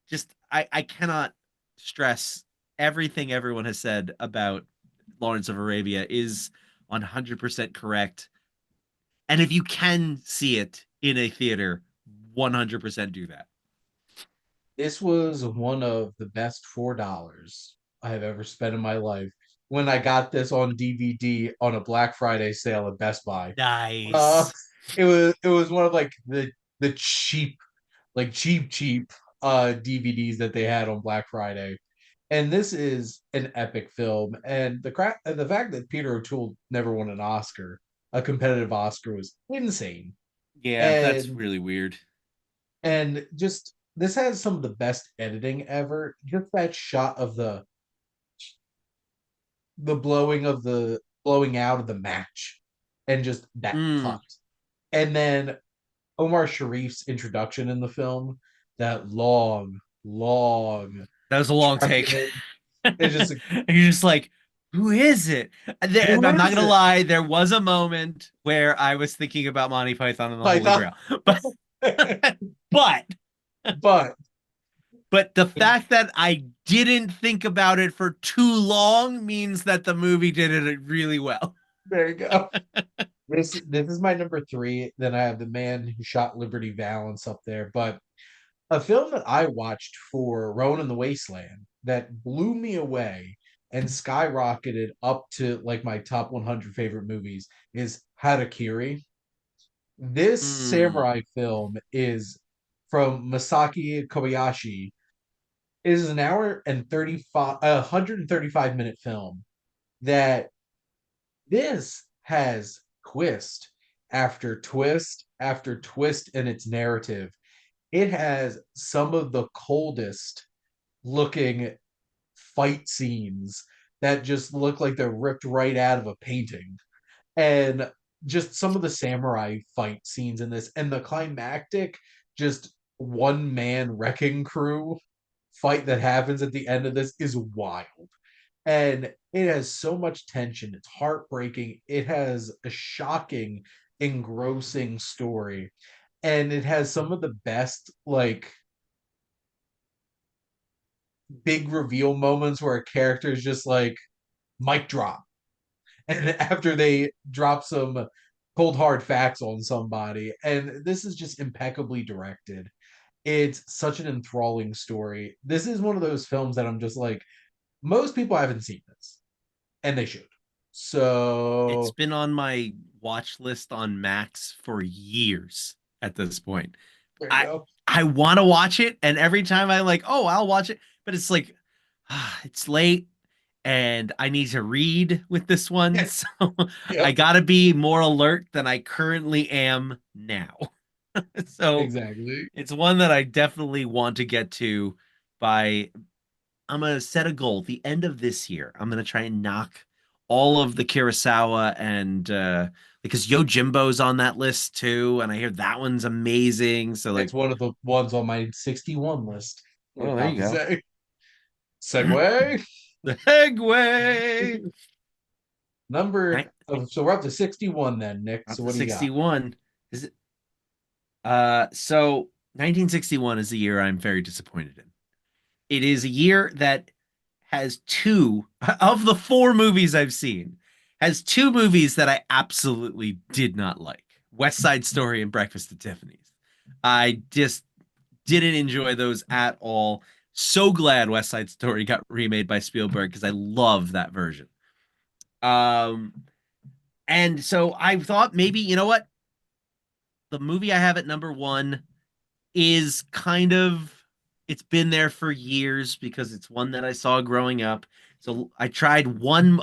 Just I cannot stress everything everyone has said about Lawrence of Arabia is 100% correct. And if you can see it in a theater, 100% do that. This was one of the best $4 I have ever spent in my life when I got this on DVD on a Black Friday sale at Best Buy. Uh, Nice. it was one of like the cheap, like cheap DVDs that they had on Black Friday. And this is an epic film. And the fact that Peter O'Toole never won an Oscar, a competitive Oscar, was insane. Yeah, that's And really weird. just this has some of the best editing ever. Just that shot of the blowing out of the match and just that Mm, cut. And then Omar Sharif's introduction in the film, that long that was a long take. trepidant. It's just like, And you're just like, who is it? who I'm not is gonna it? lie, there was a moment where I was thinking about Monty Python and the Holy Python. Grail. But but But but the fact that I didn't think about it for too long means that the movie did it really well. there you go. This is my number three. Then I have The Man Who Shot Liberty Valance up there. But a film that I watched for Roan in the Wasteland that blew me away and skyrocketed up to like my top 100 favorite movies is Harakiri. This Mm, samurai film is from Masaki Kobayashi. It is an hour and 35, 135-minute film that this has twist after twist after twist in its narrative. It has some of the coldest looking fight scenes that just look like they're ripped right out of a painting. And just some of the samurai fight scenes in this and the climactic just one man wrecking crew fight that happens at the end of this is wild. And it has so much tension. It's heartbreaking. It has a shocking, engrossing story. And it has some of the best, like, big reveal moments where a character is just like, mic drop. And after they drop some cold hard facts on somebody. And this is just impeccably directed. It's such an enthralling story. This is one of those films that I'm just like, most people haven't seen this, and they should. it's So been on my watch list on Max for years at this point. there you I go. I want to watch it, and every time I'm like, oh, I'll watch it, but it's like, it's late, and I need to read with this one, Yeah, so I yep, gotta be more alert than I currently am now. So exactly. it's one that I definitely want to get to by I'm gonna set a goal. The end of this year, I'm gonna try and knock all of the Kurosawa and because Yojimbo's on that list too, and I hear that one's amazing. So like, It's one of the ones on my 61 list. We're oh, there about you to go. say. Segue. The Hegway. So we're up to 61 then, Nick. Up So to what do you got? 61. Is it so 1961 is the year I'm very disappointed in. It is a year that has two of the four movies I've seen, has two movies that I absolutely did not like. West Side Story and Breakfast at Tiffany's. I just didn't enjoy those at all. So glad West Side Story got remade by Spielberg because I love that version. Um, and so I thought maybe, you know what? The movie I have at number one is kind of it's been there for years because it's one that I saw growing up. So I tried one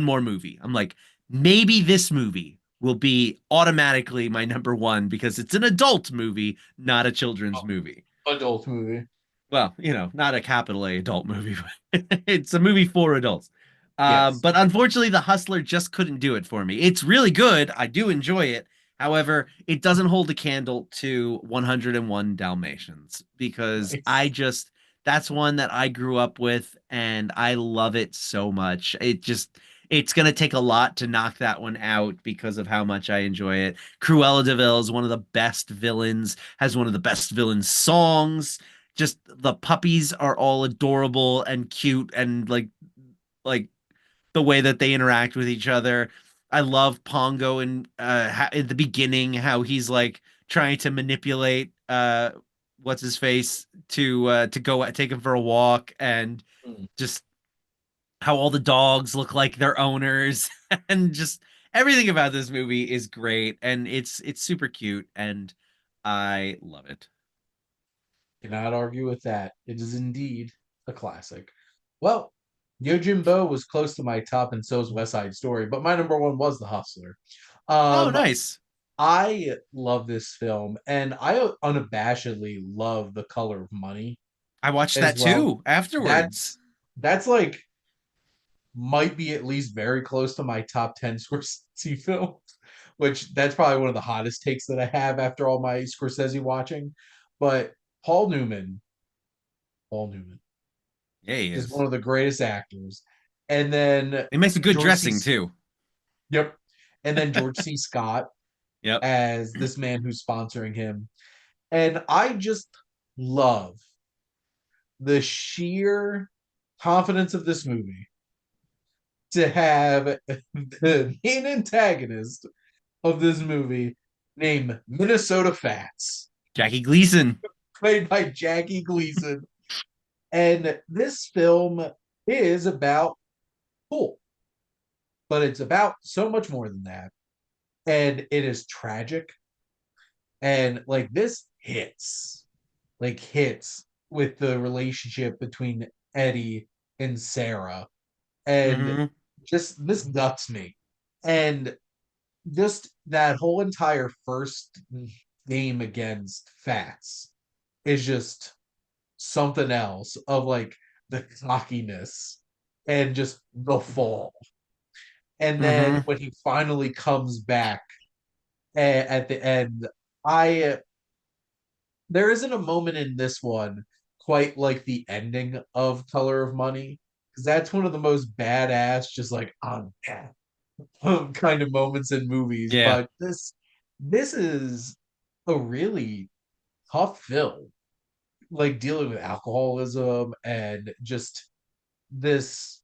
more movie. I'm like, maybe this movie will be automatically my number one because it's an adult movie, not a children's Oh, movie. adult movie. Well, not a capital A adult movie, but it's a movie for adults. Yes. But unfortunately, The Hustler just couldn't do it for me. It's really good. I do enjoy it. However, it doesn't hold a candle to 101 Dalmatians because Nice. that's one that I grew up with and I love it so much. It's going to take a lot to knock that one out because of how much I enjoy it. Cruella de Vil is one of the best villains, has one of the best villain songs. Just the puppies are all adorable and cute and like the way that they interact with each other. I love Pongo and in the beginning how he's like trying to manipulate what's his face to go take him for a walk and Mm. just how all the dogs look like their owners and just everything about this movie is great and it's super cute and I love it. Cannot argue with that. It is indeed a classic. Well, Yojimbo was close to my top, and so is West Side Story, but my number one was The Hustler. Oh, Um, nice. I love this film, and I unabashedly love The Color of Money I watched as that well. too afterwards. That's like might be at least very close to my top 10 Scorsese films, which that's probably one of the hottest takes that I have after all my Scorsese watching. But Paul Newman, Paul Newman Yeah, he is one is. of the greatest actors. And then It makes a good George C. dressing too. Yep. And then George C. Scott Yep. as this man who's sponsoring him. And I just love the sheer confidence of this movie to have the main antagonist of this movie named Minnesota Fats, Jackie Gleason. played by Jackie Gleason. And this film is about pool, but it's about so much more than that. And it is tragic. And like this hits with the relationship between Eddie and Sarah. And Hmm. just this guts me. And just that whole entire first game against Fats is just something else of like the cockiness and just the fall. And then Hmm. when he finally comes back at the end, I there isn't a moment in this one quite like the ending of Color of Money because that's one of the most badass, just like yeah, kind of moments in movies. Yeah. But this is a really tough film, like dealing with alcoholism and just this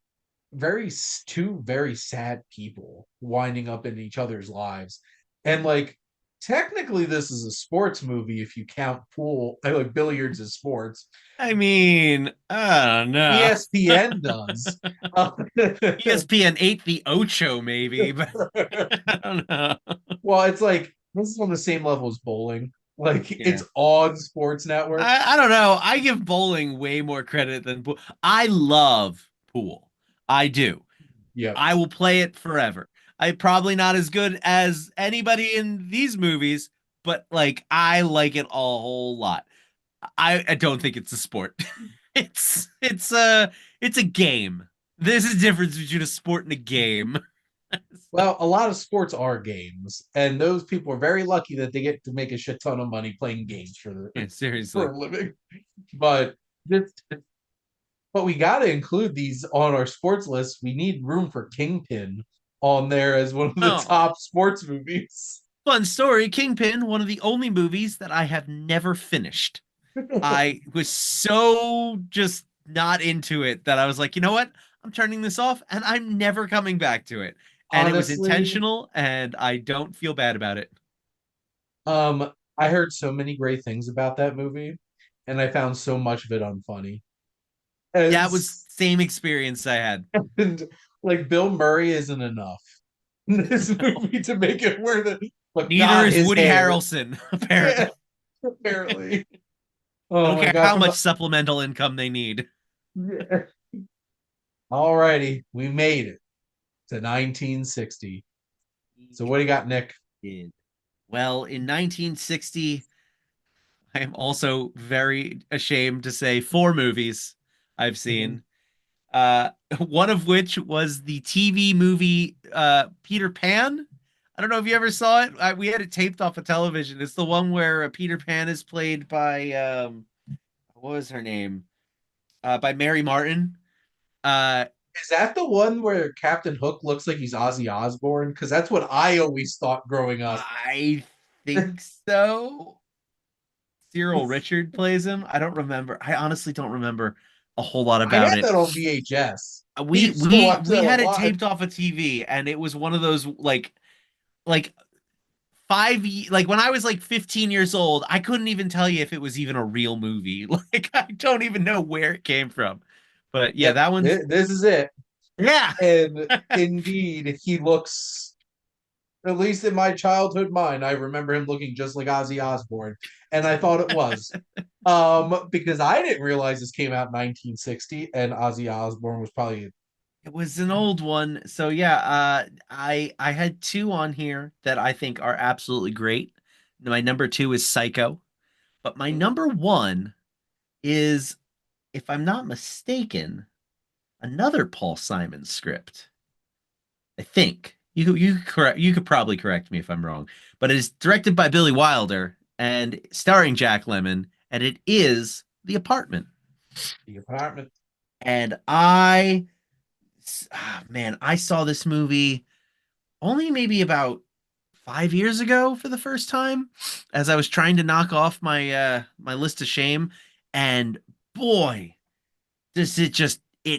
two very sad people winding up in each other's lives. And like technically this is a sports movie if you count pool like billiards as sports. I mean, I don't know. ESPN does. ESPN ate the Ocho, maybe, but I don't know. Well, it's like this is on the same level as bowling. Like Yeah. it's on Sports Network. I don't know. I give bowling way more credit than pool. I love pool. I do. Yep. I will play it forever. I probably not as good as anybody in these movies, but like I like it a whole lot. I don't think it's a sport. It's a game. There's a difference between a sport and a game. Well, a lot of sports are games, and those people are very lucky that they get to make a shit ton of money playing games Yeah, for seriously. a living. But this, but we got to include these on our sports list. We need room for Kingpin on there as one of the Oh, top sports movies. fun story. Kingpin, one of the only movies that I have never finished. I was so just not into it that I was like, you know what? I'm turning this off and I'm never coming back to it. And it was Honestly, intentional and I don't feel bad about it. I heard so many great things about that movie, and I found so much of it unfunny. And, Yeah, it was same experience I had. and like Bill Murray isn't enough in this movie to make it worth it. But Neither God, is his Woody hair. Harrelson, Yeah, apparently. apparently. I Oh don't my care God. how much supplemental income they need. Yeah. All righty, we made it to 1960. So what do you got, Nick? Did. Well, in 1960, I am also very ashamed to say four movies I've Mhm. seen. One of which was the TV movie Peter Pan. I don't know if you ever saw it. We had it taped off a television. It's the one where Peter Pan is played by what was her name? By Mary Martin. Uh, Is that the one where Captain Hook looks like he's Ozzy Osbourne? Because that's what I always thought growing up. I think so. Cyril Richard plays him. I don't remember. I honestly don't remember a whole lot I about had it. that on VHS. I We used to we watch we that a had it lot. taped off a TV, and it was one of those like like when I was like 15 years old, I couldn't even tell you if it was even a real movie. Like I don't even know where it came from. But yeah, Yep, that one's this is it. yeah. And indeed, he looks, at least in my childhood mind, I remember him looking just like Ozzy Osbourne. And I thought it was. Because I didn't realize this came out in 1960 and Ozzy Osbourne was probably. It was an old one. So yeah, I had two on here that I think are absolutely great. My number two is Psycho, but my number one is, if I'm not mistaken, another Paul Simon script. I think you could probably correct me if I'm wrong, but it is directed by Billy Wilder and starring Jack Lemmon, and it is The Apartment. The Apartment. And man, I saw this movie only maybe about 5 years ago for the first time, as I was trying to knock off my list of shame, and boy, it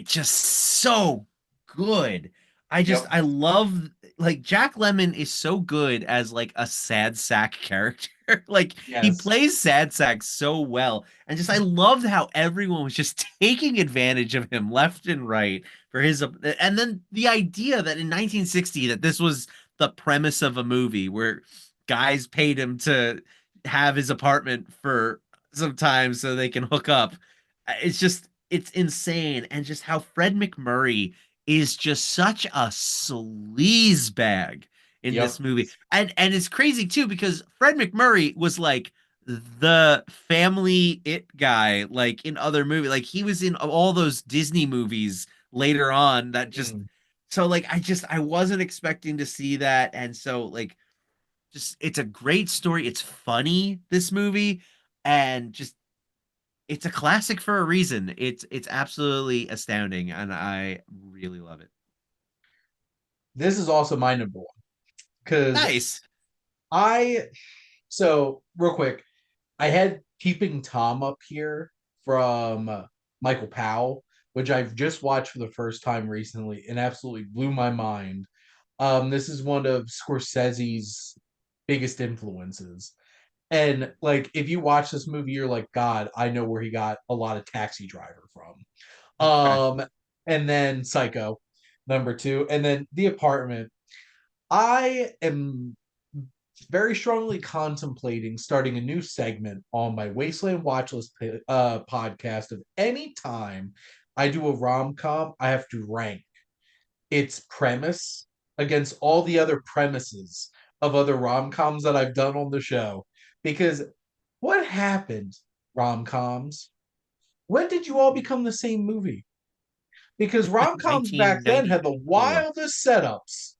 just so good. Yep. I love, like, Jack Lemmon is so good as like a sad sack character. Like he Yes. plays sad sack so well. And just I loved how everyone was just taking advantage of him left and right for his, and then the idea that in 1960 that this was the premise of a movie where guys paid him to have his apartment for some time so they can hook up. It's insane. And just how Fred McMurray is just such a sleaze bag in Yep. this movie. And it's crazy too because Fred McMurray was like the family it guy, like in other movies. Like he was in all those Disney movies later on that just, Mm. so like I wasn't expecting to see that. And so like just it's a great story. It's funny, this movie, and just it's a classic for a reason. It's absolutely astounding, and I really love it. This is also my number one because Nice. I, so real quick, I had Keeping Tom up here from Michael Powell, which I've just watched for the first time recently and absolutely blew my mind. This is one of Scorsese's biggest influences. And like if you watch this movie, you're like, God, I know where he got a lot of Taxi Driver from. Okay. And then Psycho, number two, and then The Apartment. I am very strongly contemplating starting a new segment on my Wasteland Watchlist podcast. Of any time I do a rom com, I have to rank its premise against all the other premises of other rom coms that I've done on the show. Because what happened, rom coms? When did you all become the same movie? Because rom coms back then had the 1994, wildest setups,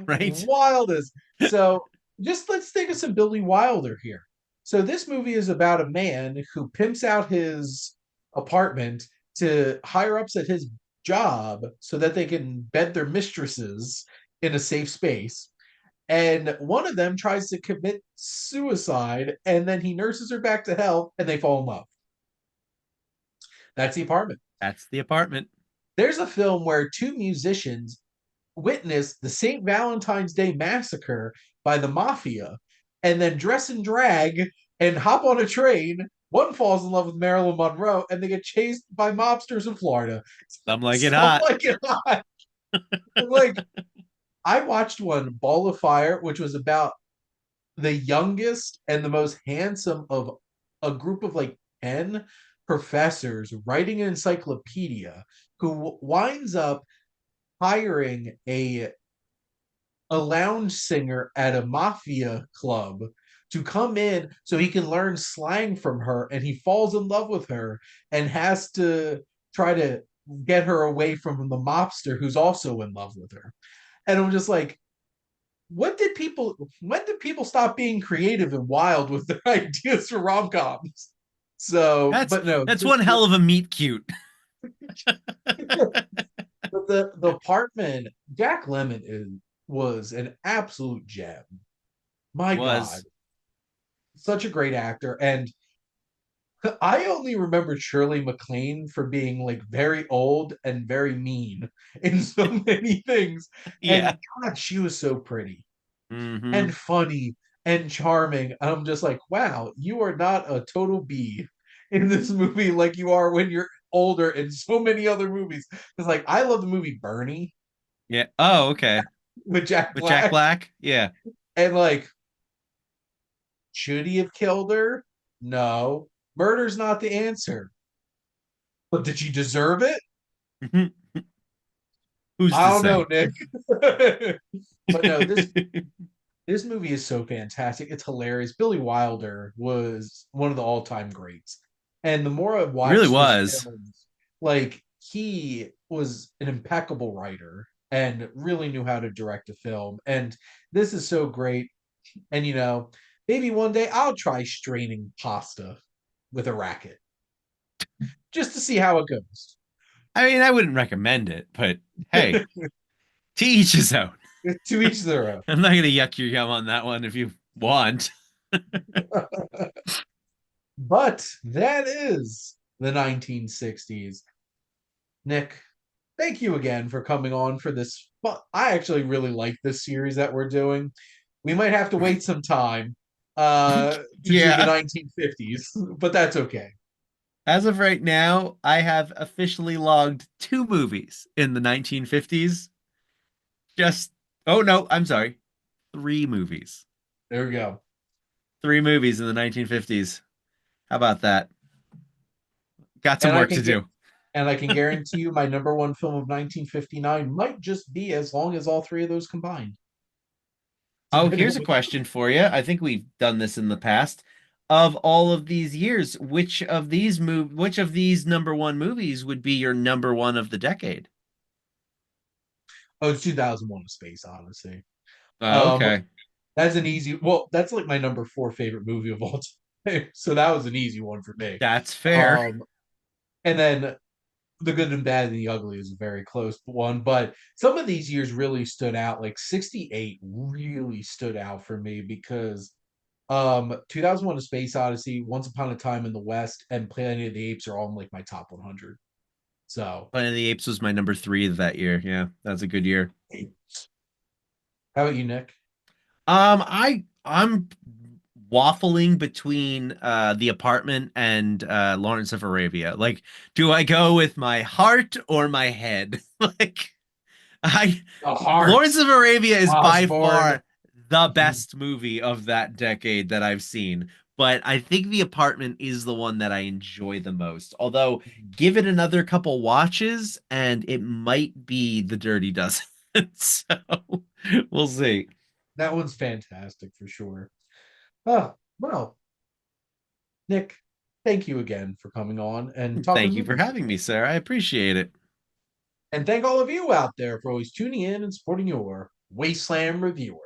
right? wildest. So just let's think of some Billy Wilder here. So this movie is about a man who pimps out his apartment to higher ups at his job so that they can bed their mistresses in a safe space. And one of them tries to commit suicide, and then he nurses her back to health, and they fall in love. That's The Apartment. That's The Apartment. There's a film where two musicians witness the St. Valentine's Day massacre by the mafia and then dress in drag and hop on a train One falls in love with Marilyn Monroe, and they get chased by mobsters in Florida. Some like it Some hot. like it hot. Like I watched one, Ball of Fire, which was about the youngest and the most handsome of a group of like 10 professors writing an encyclopedia who winds up hiring a lounge singer at a mafia club to come in so he can learn slang from her, and he falls in love with her and has to try to get her away from the mobster who's also in love with her. And I'm just like, when did people stop being creative and wild with their ideas for rom-coms? So, That's but no, that's one hell of a meet cute. but the apartment, Jack Lemmon was an absolute gem. He My God, was. such a great actor. And I only remembered Shirley MacLaine for being like very old and very mean in so many things. Yeah. And God, she was so pretty and Hmm. funny and charming. I'm just like, wow, you are not a total B in this movie like you are when you're older in so many other movies. It's like I love the movie Bernie Yeah. Oh, okay. with Jack With Jack Black, Black? Yeah. and like, should he have killed her? No. Murder's not the answer. But did she deserve it? Who's I to don't know, say? Nick. But no, this movie is so fantastic. It's hilarious. Billy Wilder was one of the all-time greats. And the more I've Really watched his was. films, like he was an impeccable writer and really knew how to direct a film. And this is so great. And maybe one day I'll try straining pasta with a racket just to see how it goes. I mean, I wouldn't recommend it, but hey, to each his own. To each their own. I'm not gonna yuck your yum on that one if you want. But that is the 1960s. Nick, thank you again for coming on for this. Well, I actually really like this series that we're doing. We might have to wait some time to do the Yeah. 1950s, but that's okay. As of right now, I have officially logged two movies in the 1950s. Just, oh no, I'm sorry, three movies. There we go. Three movies in the 1950s. How about that? Got some And I work can to get do. and I can guarantee you my number one film of 1959 might just be as long as all three of those combined, Oh, depending on here's a what. question for you. I think we've done this in the past. Of all of these years, which of these number one movies would be your number one of the decade? Oh, it's 2001: A Space Odyssey. Oh, Um, okay. that's an easy. Well, that's like my number four favorite movie of all time. So that was an easy one for me. That's fair. Um, and then The Good and Bad and the Ugly is a very close one, but some of these years really stood out. Like 68 really stood out for me because 2001: A Space Odyssey, Once Upon a Time in the West, and Planet of the Apes are all in like my top 100. So, Planet of the Apes was my number three of that year. Yeah, that's a good year. how about you, Nick? I'm waffling between The Apartment and Lawrence of Arabia. Like, do I go with my heart or my head? Like, I The Heart, Lawrence of Arabia is by Osborne. far the best movie of that decade that I've seen. But I think The Apartment is the one that I enjoy the most. Although, give it another couple watches, and it might be The Dirty Dozen. So we'll see. That one's fantastic for sure. Oh, well, Nick, thank you again for coming on and talking Thank you for movies. having me, sir. I appreciate it. And thank all of you out there for always tuning in and supporting your Wasteland Reviewer.